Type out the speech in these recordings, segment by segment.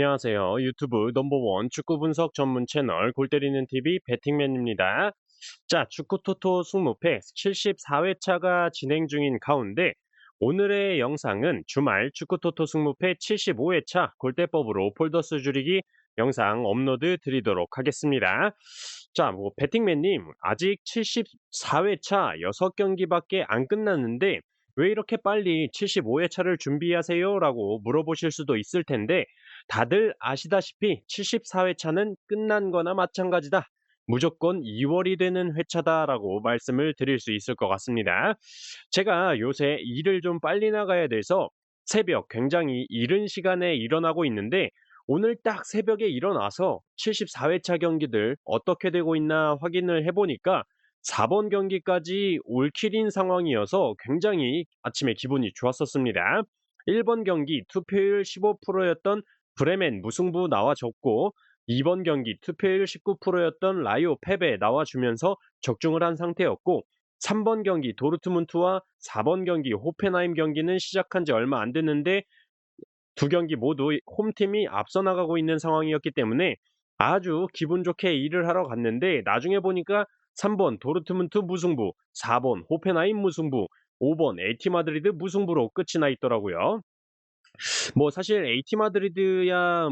안녕하세요. 유튜브 넘버원 축구 분석 전문 채널 골 때리는 TV 배팅맨입니다. 자, 축구 토토 승무패 74회차가 진행 중인 가운데 오늘의 영상은 주말 축구 토토 승무패 75회차 골대법으로 폴더스 줄이기 영상 업로드 드리도록 하겠습니다. 자, 배팅맨님 아직 74회차 6경기밖에 안 끝났는데 왜 이렇게 빨리 75회차를 준비하세요? 라고 물어보실 수도 있을 텐데 다들 아시다시피 74회차는 끝난 거나 마찬가지다. 무조건 2월이 되는 회차다라고 말씀을 드릴 수 있을 것 같습니다. 제가 요새 일을 좀 빨리 나가야 돼서 새벽 굉장히 이른 시간에 일어나고 있는데 오늘 딱 새벽에 일어나서 74회차 경기들 어떻게 되고 있나 확인을 해보니까 4번 경기까지 올킬인 상황이어서 굉장히 아침에 기분이 좋았었습니다. 1번 경기 투표율 15%였던 브레멘 무승부 나와줬고 2번 경기 투표율 19%였던 라이오 패배 나와주면서 적중을 한 상태였고 3번 경기 도르트문트와 4번 경기 호펜하임 경기는 시작한 지 얼마 안 됐는데 두 경기 모두 홈팀이 앞서 나가고 있는 상황이었기 때문에 아주 기분 좋게 일을 하러 갔는데 나중에 보니까 3번 도르트문트 무승부, 4번 호펜하임 무승부, 5번 에티 마드리드 무승부로 끝이 나 있더라고요. 사실 에이티 마드리드야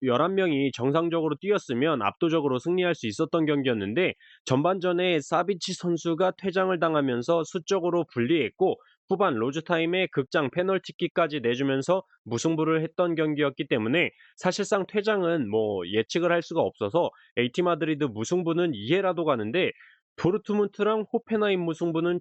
11명이 정상적으로 뛰었으면 압도적으로 승리할 수 있었던 경기였는데 전반전에 사비치 선수가 퇴장을 당하면서 수적으로 불리했고 후반 로즈 타임에 극장 페널티킥까지 내주면서 무승부를 했던 경기였기 때문에 사실상 퇴장은 예측을 할 수가 없어서 에이티 마드리드 무승부는 이해라도 가는데 도르트문트랑 호펜하임 무승부는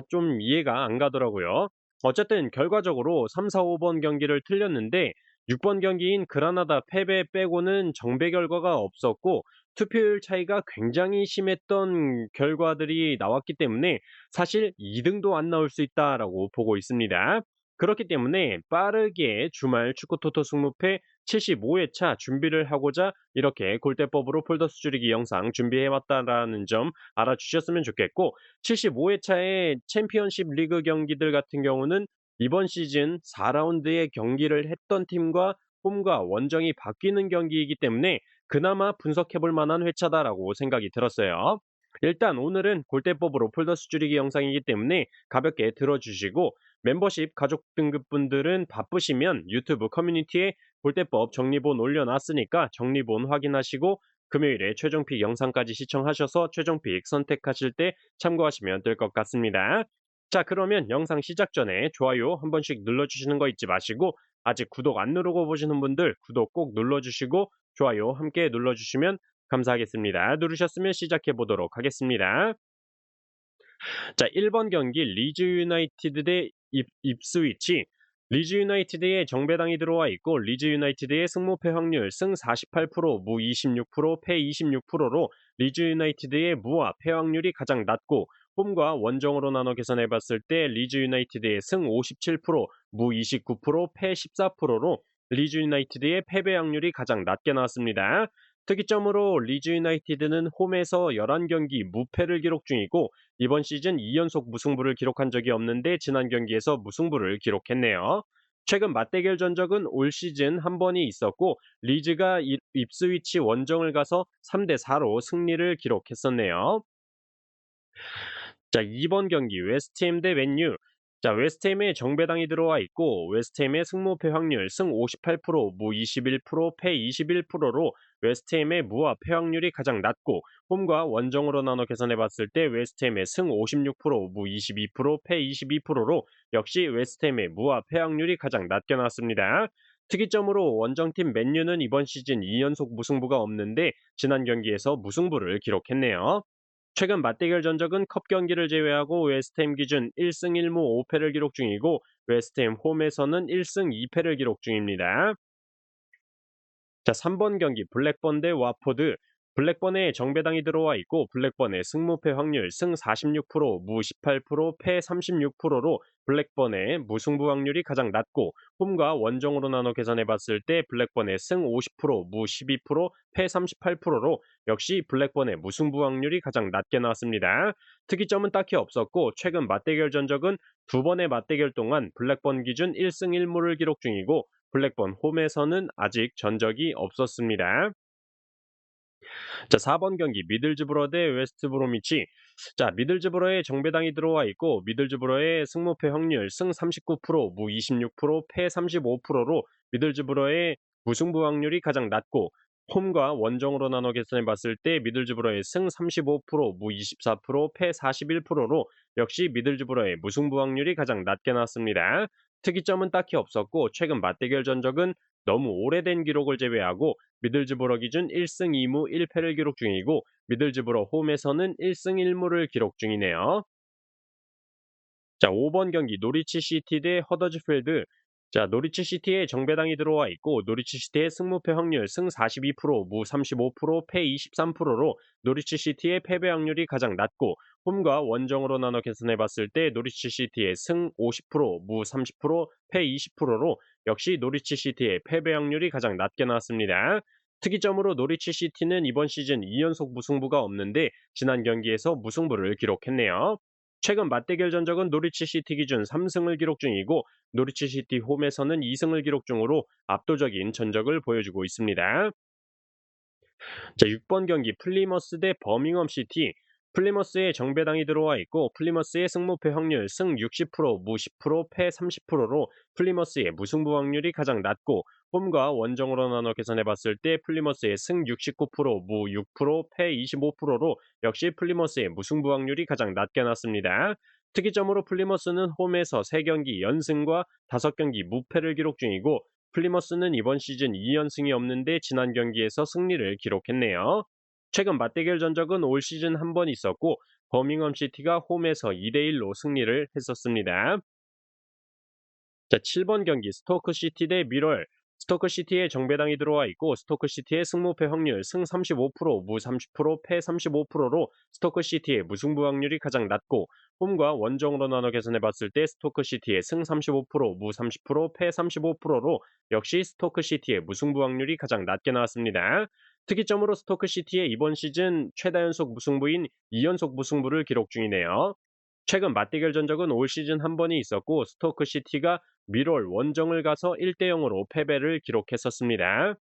좀 이해가 안 가더라고요. 어쨌든 결과적으로 3, 4, 5번 경기를 틀렸는데 6번 경기인 그라나다 패배 빼고는 정배 결과가 없었고 투표율 차이가 굉장히 심했던 결과들이 나왔기 때문에 사실 2등도 안 나올 수 있다라고 보고 있습니다. 그렇기 때문에 빠르게 주말 축구 토토 승무패 75회차 준비를 하고자 이렇게 골대법으로 폴더스 줄이기 영상 준비해왔다라는 점 알아주셨으면 좋겠고 75회차의 챔피언십 리그 경기들 같은 경우는 이번 시즌 4라운드의 경기를 했던 팀과 홈과 원정이 바뀌는 경기이기 때문에 그나마 분석해 볼 만한 회차다라고 생각이 들었어요. 일단 오늘은 골대법으로 폴더스 줄이기 영상이기 때문에 가볍게 들어주시고 멤버십 가족 등급 분들은 바쁘시면 유튜브 커뮤니티에 골대법 정리본 올려놨으니까 정리본 확인하시고 금요일에 최종픽 영상까지 시청하셔서 최종픽 선택하실 때 참고하시면 될 것 같습니다. 자, 그러면 영상 시작 전에 좋아요 한 번씩 눌러주시는 거 잊지 마시고 아직 구독 안 누르고 보시는 분들 구독 꼭 눌러주시고 좋아요 함께 눌러주시면 감사하겠습니다. 누르셨으면 시작해 보도록 하겠습니다. 자, 1번 경기 리즈 유나이티드 대 입스위치. 리즈 유나이티드의 정배당이 들어와 있고 리즈 유나이티드의 승무패 확률 승 48%, 무 26%, 패 26%로 리즈 유나이티드의 무와 패 확률이 가장 낮고 홈과 원정으로 나눠 계산해 봤을 때 리즈 유나이티드의 승 57%, 무 29%, 패 14%로 리즈 유나이티드의 패배 확률이 가장 낮게 나왔습니다. 특이점으로 리즈 유나이티드는 홈에서 11경기 무패를 기록 중이고 이번 시즌 2연속 무승부를 기록한 적이 없는데 지난 경기에서 무승부를 기록했네요. 최근 맞대결 전적은 올 시즌 한 번이 있었고 리즈가 입스위치 원정을 가서 3대4로 승리를 기록했었네요. 자, 2번 경기 웨스트햄 대 맨유. 자, 웨스트햄에 정배당이 들어와 있고 웨스트햄의 승무패 확률 승 58%, 무 21%, 패 21%로 웨스트햄의 무와 패 확률이 가장 낮고 홈과 원정으로 나눠 계산해 봤을 때 웨스트햄의 승 56%, 무 22%, 패 22%로 역시 웨스트햄의 무와 패 확률이 가장 낮게 나왔습니다. 특이점으로 원정팀 맨유는 이번 시즌 2연속 무승부가 없는데 지난 경기에서 무승부를 기록했네요. 최근 맞대결 전적은 컵 경기를 제외하고 웨스트햄 기준 1승 1무 5패를 기록 중이고 웨스트햄 홈에서는 1승 2패를 기록 중입니다. 자, 3번 경기 블랙번 대 와포드. 블랙번에 정배당이 들어와 있고 블랙번의 승무패 확률 승 46%, 무 18%, 패 36%로 블랙번의 무승부 확률이 가장 낮고 홈과 원정으로 나눠 계산해 봤을 때 블랙번의 승 50%, 무 12%, 패 38%로 역시 블랙번의 무승부 확률이 가장 낮게 나왔습니다. 특이점은 딱히 없었고 최근 맞대결 전적은 두 번의 맞대결 동안 블랙번 기준 1승 1무를 기록 중이고 블랙번 홈에서는 아직 전적이 없었습니다. 자, 4번 경기 미들즈브러 대 웨스트 브로미치. 자, 미들즈브러에 정배당이 들어와 있고 미들즈브러의 승무패 확률 승 39%, 무 26%, 패 35%로 미들즈브러의 무승부 확률이 가장 낮고 홈과 원정으로 나눠 계산해 봤을 때 미들즈브러의 승 35%, 무 24%, 패 41%로 역시 미들즈브러의 무승부 확률이 가장 낮게 나왔습니다. 특이점은 딱히 없었고 최근 맞대결 전적은 너무 오래된 기록을 제외하고 미들즈브러 기준 1승 2무 1패를 기록 중이고 미들즈브러 홈에서는 1승 1무를 기록 중이네요. 자, 5번 경기 노리치 시티 대 허더즈필드. 자, 노리치 시티에 정배당이 들어와 있고 노리치 시티의 승무패 확률 승 42%, 무 35%, 패 23%로 노리치 시티의 패배 확률이 가장 낮고 홈과 원정으로 나눠 계산해 봤을 때 노리치 시티의 승 50%, 무 30%, 패 20%로 역시 노리치 시티의 패배 확률이 가장 낮게 나왔습니다. 특이점으로 노리치 시티는 이번 시즌 2연속 무승부가 없는데 지난 경기에서 무승부를 기록했네요. 최근 맞대결 전적은 노리치 시티 기준 3승을 기록 중이고 노리치 시티 홈에서는 2승을 기록 중으로 압도적인 전적을 보여주고 있습니다. 자, 6번 경기 플리머스 대 버밍엄 시티. 플리머스에 정배당이 들어와 있고 플리머스의 승무패 확률 승 60%, 무 10%, 패 30%로 플리머스의 무승부 확률이 가장 낮고 홈과 원정으로 나눠 계산해 봤을 때 플리머스의 승 69%, 무 6%, 패 25%로 역시 플리머스의 무승부 확률이 가장 낮게 났습니다. 특이점으로 플리머스는 홈에서 3경기 연승과 5경기 무패를 기록 중이고 플리머스는 이번 시즌 2연승이 없는데 지난 경기에서 승리를 기록했네요. 최근 맞대결 전적은 올 시즌 한 번 있었고 버밍엄 시티가 홈에서 2대1로 승리를 했었습니다. 자, 7번 경기 스토크 시티 대 미럴. 스토크 시티에 정배당이 들어와 있고 스토크 시티의 승무패 확률 승 35%, 무 30%, 패 35%로 스토크 시티의 무승부 확률이 가장 낮고 홈과 원정으로 나눠 계산해 봤을 때 스토크 시티의 승 35%, 무 30%, 패 35%로 역시 스토크 시티의 무승부 확률이 가장 낮게 나왔습니다. 특이점으로 스토크 시티의 이번 시즌 최다 연속 무승부인 2연속 무승부를 기록 중이네요. 최근 맞대결 전적은 올 시즌 한 번이 있었고 스토크 시티가 미럴 원정을 가서 1대 0으로 패배를 기록했었습니다.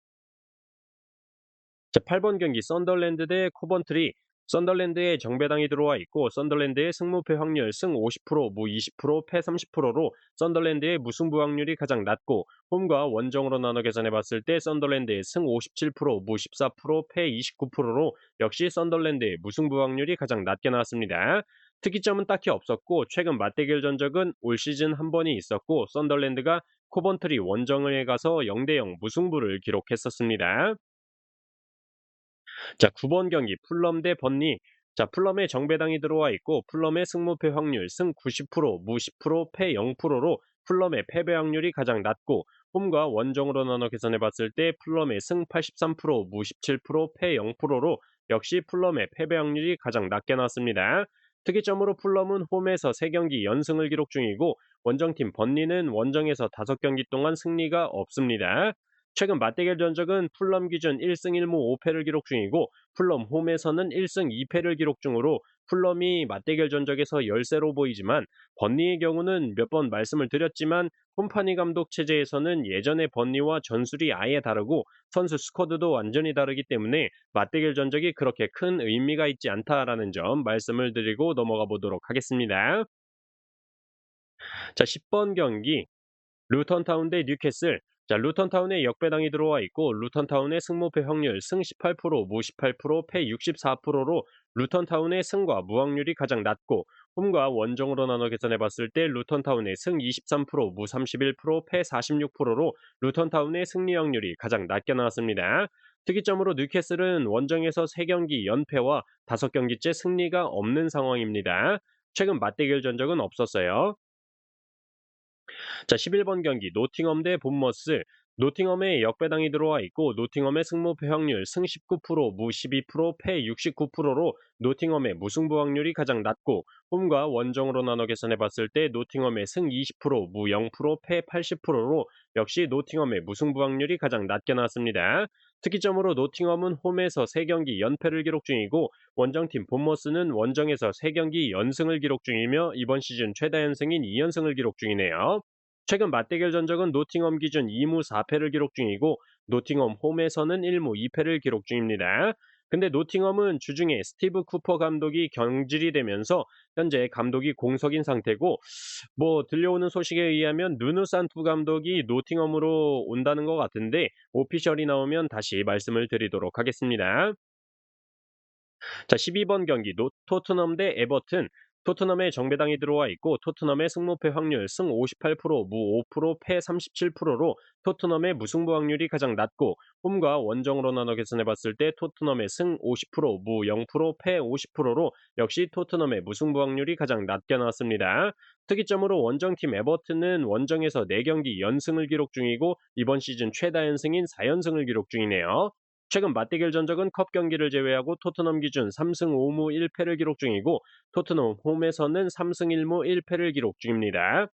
자, 8번 경기 썬덜랜드 대 코번트리. 썬덜랜드에 정배당이 들어와 있고 썬덜랜드의 승무패 확률 승 50%, 무 20%, 패 30%로 썬덜랜드의 무승부 확률이 가장 낮고 홈과 원정으로 나눠 계산해 봤을 때 썬덜랜드의 승 57%, 무 14%, 패 29%로 역시 썬덜랜드의 무승부 확률이 가장 낮게 나왔습니다. 특이점은 딱히 없었고 최근 맞대결 전적은 올 시즌 한 번이 있었고 썬덜랜드가 코번트리 원정을 가서 0대 0 무승부를 기록했었습니다. 자, 9번 경기 풀럼 대 번니. 자, 풀럼에 정배당이 들어와 있고 풀럼의 승무패 확률 승 90%, 무 10%, 패 0%로 풀럼의 패배 확률이 가장 낮고 홈과 원정으로 나눠 계산해 봤을 때 풀럼의 승 83%, 무 17%, 패 0%로 역시 풀럼의 패배 확률이 가장 낮게 나왔습니다. 특이점으로 풀럼은 홈에서 3경기 연승을 기록 중이고 원정팀 번니는 원정에서 5경기 동안 승리가 없습니다. 최근 맞대결 전적은 풀럼 기준 1승 1무 5패를 기록 중이고 풀럼 홈에서는 1승 2패를 기록 중으로 풀럼이 맞대결 전적에서 열세로 보이지만 번니의 경우는 몇 번 말씀을 드렸지만 홈파니 감독 체제에서는 예전의 번니와 전술이 아예 다르고 선수 스쿼드도 완전히 다르기 때문에 맞대결 전적이 그렇게 큰 의미가 있지 않다라는 점 말씀을 드리고 넘어가 보도록 하겠습니다. 자, 10번 경기 루턴타운 대 뉴캐슬. 자, 루턴타운에 역배당이 들어와 있고 루턴타운의 승무패 확률 승 18%, 무 18%, 패 64%로 루턴타운의 승과 무확률이 가장 낮고 홈과 원정으로 나눠 계산해 봤을 때 루턴타운의 승 23%, 무 31%, 패 46%로 루턴타운의 승리 확률이 가장 낮게 나왔습니다. 특이점으로 뉴캐슬은 원정에서 3경기 연패와 5경기째 승리가 없는 상황입니다. 최근 맞대결 전적은 없었어요. 자, 11번 경기 노팅엄 대 본머스. 노팅엄에 역배당이 들어와 있고 노팅엄의 승무패 확률 승 19%, 무 12%, 패 69%로 노팅엄의 무승부 확률이 가장 낮고 홈과 원정으로 나눠 계산해 봤을 때 노팅엄의 승 20%, 무 0%, 패 80%로 역시 노팅엄의 무승부 확률이 가장 낮게 나왔습니다. 특이점으로 노팅엄은 홈에서 3경기 연패를 기록 중이고 원정팀 본머스는 원정에서 3경기 연승을 기록 중이며 이번 시즌 최다 연승인 2연승을 기록 중이네요. 최근 맞대결 전적은 노팅엄 기준 2무 4패를 기록 중이고 노팅엄 홈에서는 1무 2패를 기록 중입니다. 근데 노팅엄은 주중에 스티브 쿠퍼 감독이 경질이 되면서 현재 감독이 공석인 상태고 뭐 들려오는 소식에 의하면 누누 산투 감독이 노팅엄으로 온다는 것 같은데 오피셜이 나오면 다시 말씀을 드리도록 하겠습니다. 자, 12번 경기 토트넘 대 에버튼. 토트넘에 정배당이 들어와 있고 토트넘의 승무패 확률 승 58%, 무 5%, 패 37%로 토트넘의 무승부 확률이 가장 낮고 홈과 원정으로 나눠 계산해 봤을 때 토트넘의 승 50%, 무 0%, 패 50%로 역시 토트넘의 무승부 확률이 가장 낮게 나왔습니다. 특이점으로 원정팀 에버튼은 원정에서 4경기 연승을 기록 중이고 이번 시즌 최다 연승인 4연승을 기록 중이네요. 최근 맞대결 전적은 컵 경기를 제외하고 토트넘 기준 3승 5무 1패를 기록 중이고 토트넘 홈에서는 3승 1무 1패를 기록 중입니다.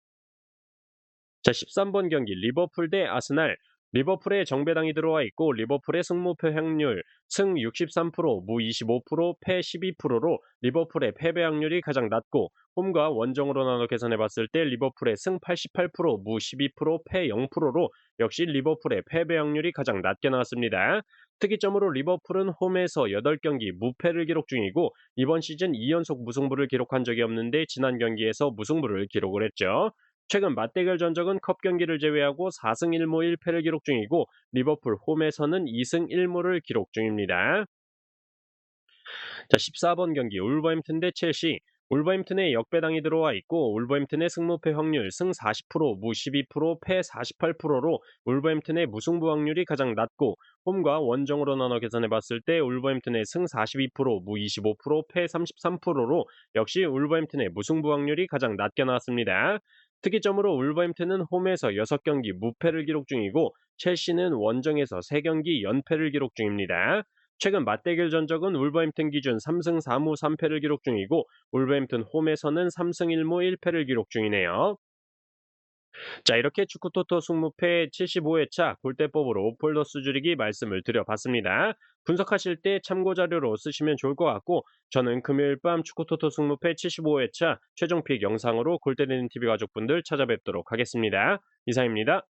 자, 13번 경기 리버풀 대 아스날. 리버풀에 정배당이 들어와 있고 리버풀의 승무패 확률 승 63%, 무 25%, 패 12%로 리버풀의 패배 확률이 가장 낮고 홈과 원정으로 나눠 계산해 봤을 때 리버풀의 승 88%, 무 12%, 패 0%로 역시 리버풀의 패배 확률이 가장 낮게 나왔습니다. 특이점으로 리버풀은 홈에서 8경기 무패를 기록 중이고 이번 시즌 2연속 무승부를 기록한 적이 없는데 지난 경기에서 무승부를 기록을 했죠. 최근 맞대결 전적은 컵 경기를 제외하고 4승 1무 1패를 기록 중이고 리버풀 홈에서는 2승 1무를 기록 중입니다. 자, 14번 경기 울버햄튼 대 첼시. 울버햄튼에 역배당이 들어와 있고 울버햄튼의 승무패 확률 승 40%, 무 12%, 패 48%로 울버햄튼의 무승부 확률이 가장 낮고 홈과 원정으로 나눠 계산해 봤을 때 울버햄튼의 승 42%, 무 25%, 패 33%로 역시 울버햄튼의 무승부 확률이 가장 낮게 나왔습니다. 특이점으로 울버햄튼은 홈에서 6경기 무패를 기록 중이고 첼시는 원정에서 3경기 연패를 기록 중입니다. 최근 맞대결 전적은 울버햄튼 기준 3승 4무 3패를 기록 중이고 울버햄튼 홈에서는 3승 1무 1패를 기록 중이네요. 자, 이렇게 축구토토 승무패 75회차 골대법으로 폴더스 줄이기 말씀을 드려봤습니다. 분석하실 때 참고 자료로 쓰시면 좋을 것 같고 저는 금요일 밤 축구토토 승무패 75회차 최종픽 영상으로 골 때리는 TV 가족분들 찾아뵙도록 하겠습니다. 이상입니다.